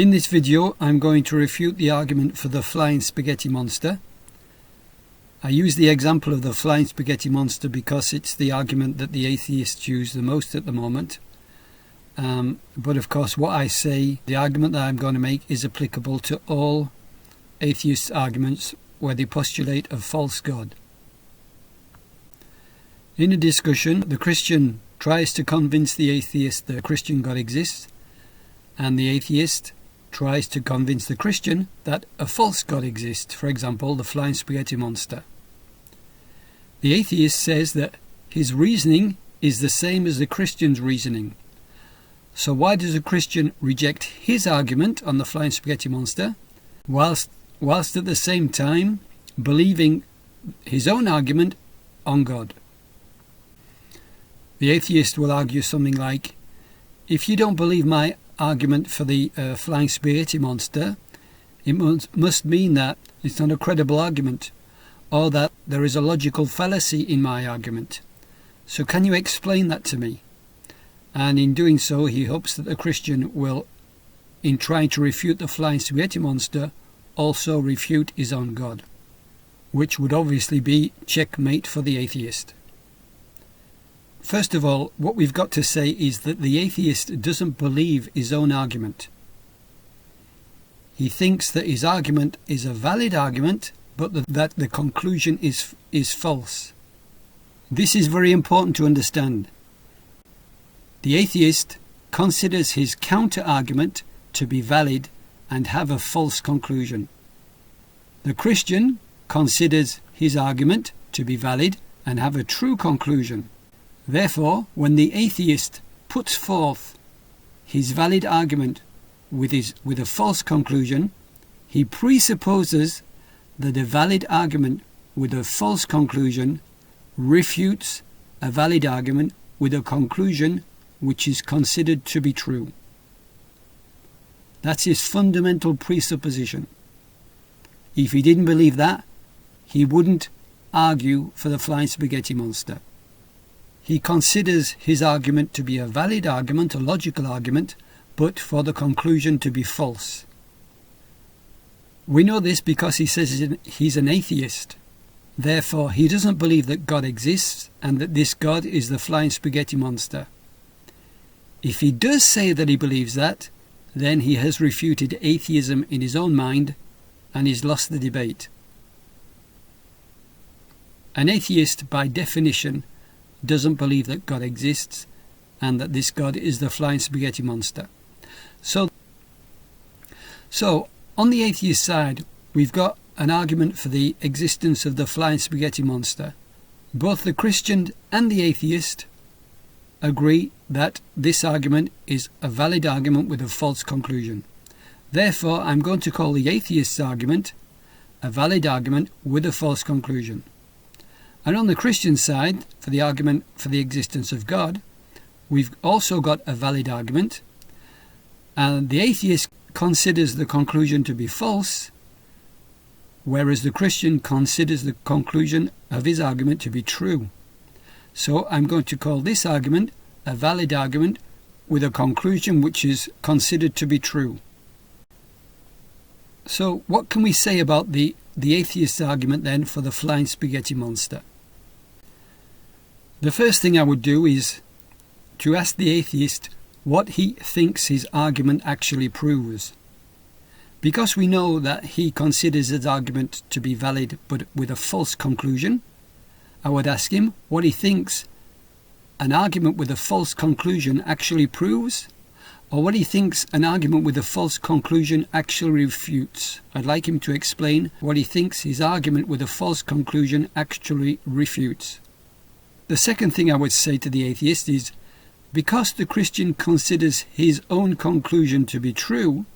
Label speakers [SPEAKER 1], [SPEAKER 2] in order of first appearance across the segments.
[SPEAKER 1] In this video I'm going to refute the argument for the flying spaghetti monster. I use the example of the flying spaghetti monster because it's the argument that the atheists use the most at the moment. But of course what I say, the argument that I'm going to make, is applicable to all atheist arguments where they postulate a false God. In a discussion, the Christian tries to convince the atheist that a Christian God exists, and the atheist tries to convince the Christian that a false God exists, for example, the flying spaghetti monster. The atheist says that his reasoning is the same as the Christian's reasoning. So why does a Christian reject his argument on the flying spaghetti monster, whilst at the same time believing his own argument on God? The atheist will argue something like, if you don't believe my argument for the flying spaghetti monster, it must mean that it's not a credible argument, or that there is a logical fallacy in my argument. So can you explain that to me? And in doing so, he hopes that the Christian will, in trying to refute the flying spaghetti monster, also refute his own God, which would obviously be checkmate for the atheist. First of all, what we've got to say is that the atheist doesn't believe his own argument. He thinks that his argument is a valid argument, but that the conclusion is false. This is very important to understand. The atheist considers his counter-argument to be valid and have a false conclusion. The Christian considers his argument to be valid and have a true conclusion. Therefore, when the atheist puts forth his valid argument with a false conclusion, he presupposes that a valid argument with a false conclusion refutes a valid argument with a conclusion which is considered to be true. That's his fundamental presupposition. If he didn't believe that, he wouldn't argue for the flying spaghetti monster. He considers his argument to be a valid argument, a logical argument, but for the conclusion to be false. We know this because he says he's an atheist. Therefore, he doesn't believe that God exists and that this God is the flying spaghetti monster. If he does say that he believes that, then he has refuted atheism in his own mind and he's lost the debate. An atheist, by definition, doesn't believe that God exists and that this God is the flying spaghetti monster. So on the atheist side, we've got an argument for the existence of the flying spaghetti monster. Both the Christian and the atheist agree that this argument is a valid argument with a false conclusion. Therefore, I'm going to call the atheist's argument a valid argument with a false conclusion. And on the Christian side, for the argument for the existence of God, we've also got a valid argument, and the atheist considers the conclusion to be false, whereas the Christian considers the conclusion of his argument to be true. So I'm going to call this argument a valid argument with a conclusion which is considered to be true. So what can we say about the atheist's argument then for the flying spaghetti monster? The first thing I would do is to ask the atheist what he thinks his argument actually proves. Because we know that he considers his argument to be valid but with a false conclusion, I would ask him what he thinks an argument with a false conclusion actually proves, or what he thinks an argument with a false conclusion actually refutes. I'd like him to explain what he thinks his argument with a false conclusion actually refutes. The second thing I would say to the atheist is, because the Christian considers his own conclusion to be true,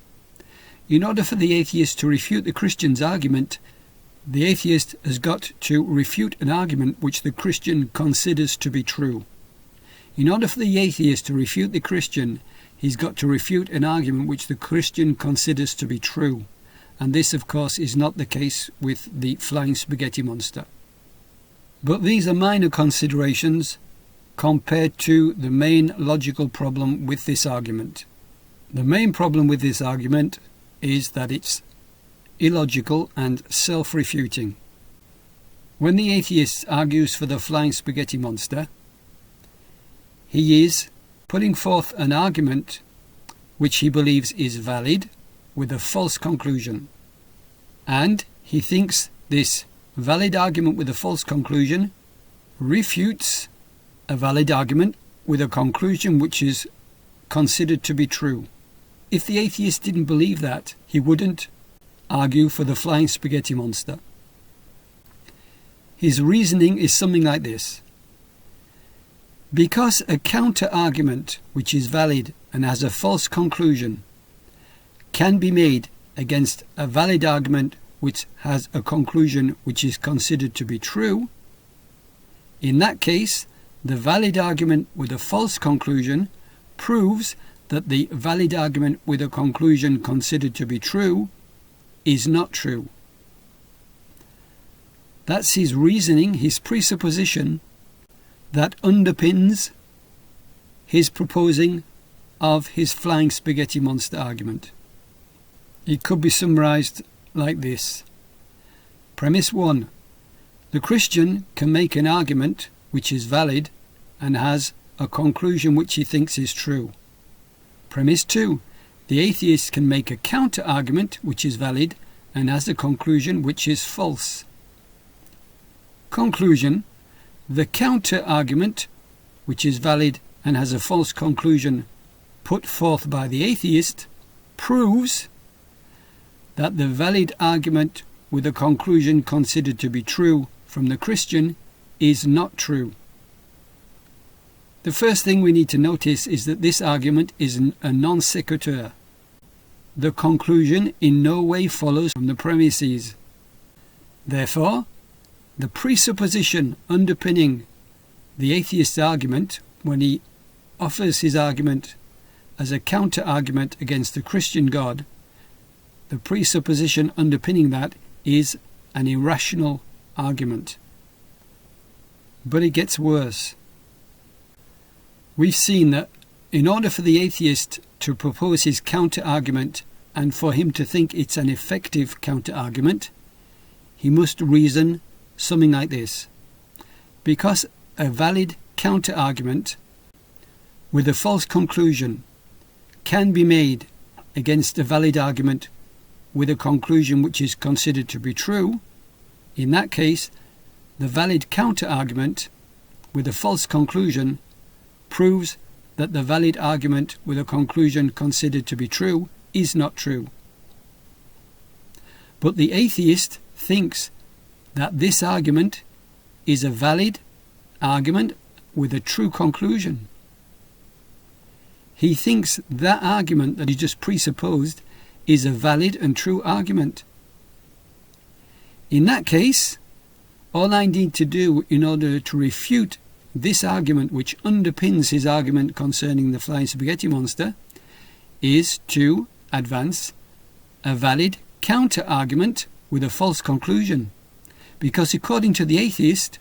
[SPEAKER 1] in order for the atheist to refute the Christian's argument, the atheist has got to refute an argument which the Christian considers to be true. In order for the atheist to refute the Christian, he's got to refute an argument which the Christian considers to be true. And this, of course, is not the case with the flying spaghetti monster. But these are minor considerations compared to the main logical problem with this argument. The main problem with this argument is that it's illogical and self-refuting. When the atheist argues for the flying spaghetti monster, he is putting forth an argument which he believes is valid with a false conclusion. And he thinks this valid argument with a false conclusion refutes a valid argument with a conclusion which is considered to be true. If the atheist didn't believe that, he wouldn't argue for the flying spaghetti monster. His reasoning is something like this. Because a counter-argument which is valid and has a false conclusion can be made against a valid argument which has a conclusion which is considered to be true, in that case, the valid argument with a false conclusion proves that the valid argument with a conclusion considered to be true is not true. That's his reasoning, his presupposition that underpins his proposing of his flying spaghetti monster argument. It could be summarized like this. Premise 1. The Christian can make an argument which is valid and has a conclusion which he thinks is true. Premise 2. The atheist can make a counter-argument which is valid and has a conclusion which is false. Conclusion. The counter-argument which is valid and has a false conclusion put forth by the atheist proves that the valid argument with a conclusion considered to be true from the Christian is not true. The first thing we need to notice is that this argument is a non sequitur. The conclusion in no way follows from the premises. Therefore, the presupposition underpinning the atheist's argument, when he offers his argument as a counter-argument against the Christian God, the presupposition underpinning that is an irrational argument. But it gets worse. We've seen that in order for the atheist to propose his counter-argument and for him to think it's an effective counter-argument, he must reason something like this. Because a valid counter-argument with a false conclusion can be made against a valid argument with a conclusion which is considered to be true, in that case, the valid counter-argument with a false conclusion proves that the valid argument with a conclusion considered to be true is not true. But the atheist thinks that this argument is a valid argument with a true conclusion. He thinks that argument that he just presupposed is a valid and true argument. In that case, all I need to do in order to refute this argument which underpins his argument concerning the flying spaghetti monster is to advance a valid counter-argument with a false conclusion. Because according to the atheist,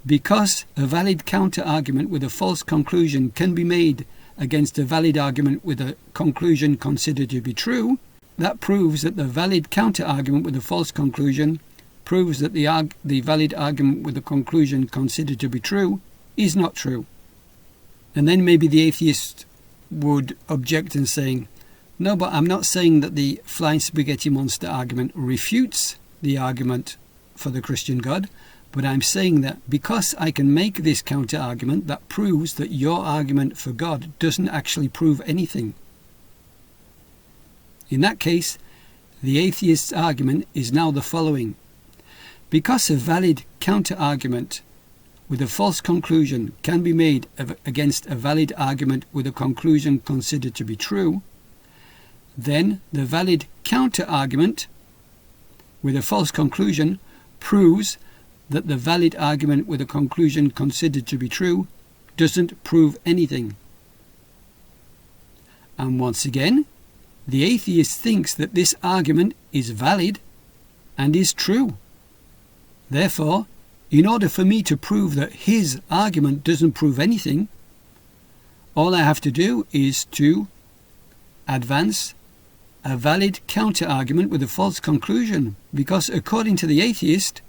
[SPEAKER 1] because a valid counter-argument with a false conclusion can be made against a valid argument with a conclusion considered to be true, that proves that the valid counter-argument with a false conclusion proves that the valid argument with the conclusion considered to be true is not true. And then maybe the atheist would object and saying, no, but I'm not saying that the flying spaghetti monster argument refutes the argument for the Christian God, but I'm saying that because I can make this counter-argument, that proves that your argument for God doesn't actually prove anything. In that case, the atheist's argument is now the following. Because a valid counter-argument with a false conclusion can be made against a valid argument with a conclusion considered to be true, then the valid counter-argument with a false conclusion proves that the valid argument with a conclusion considered to be true doesn't prove anything. And once again, the atheist thinks that this argument is valid and is true. Therefore, in order for me to prove that his argument doesn't prove anything, all I have to do is to advance a valid counter-argument with a false conclusion, because according to the atheist,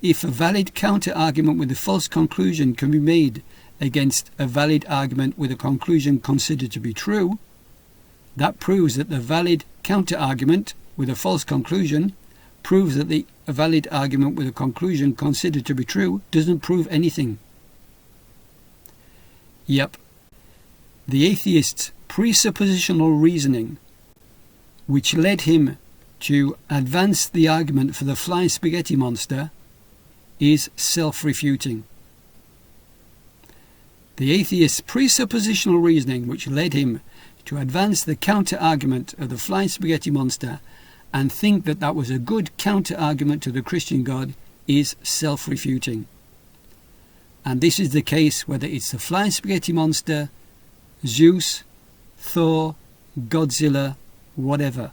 [SPEAKER 1] if a valid counter-argument with a false conclusion can be made against a valid argument with a conclusion considered to be true, that proves that the valid counter-argument with a false conclusion proves that the valid argument with a conclusion considered to be true doesn't prove anything. Yep, the atheist's presuppositional reasoning, which led him to advance the argument for the flying spaghetti monster, is self-refuting. The atheist's presuppositional reasoning, which led him to advance the counter-argument of the flying spaghetti monster and think that that was a good counter-argument to the Christian God, is self-refuting. And this is the case whether it's the flying spaghetti monster, Zeus, Thor, Godzilla, whatever.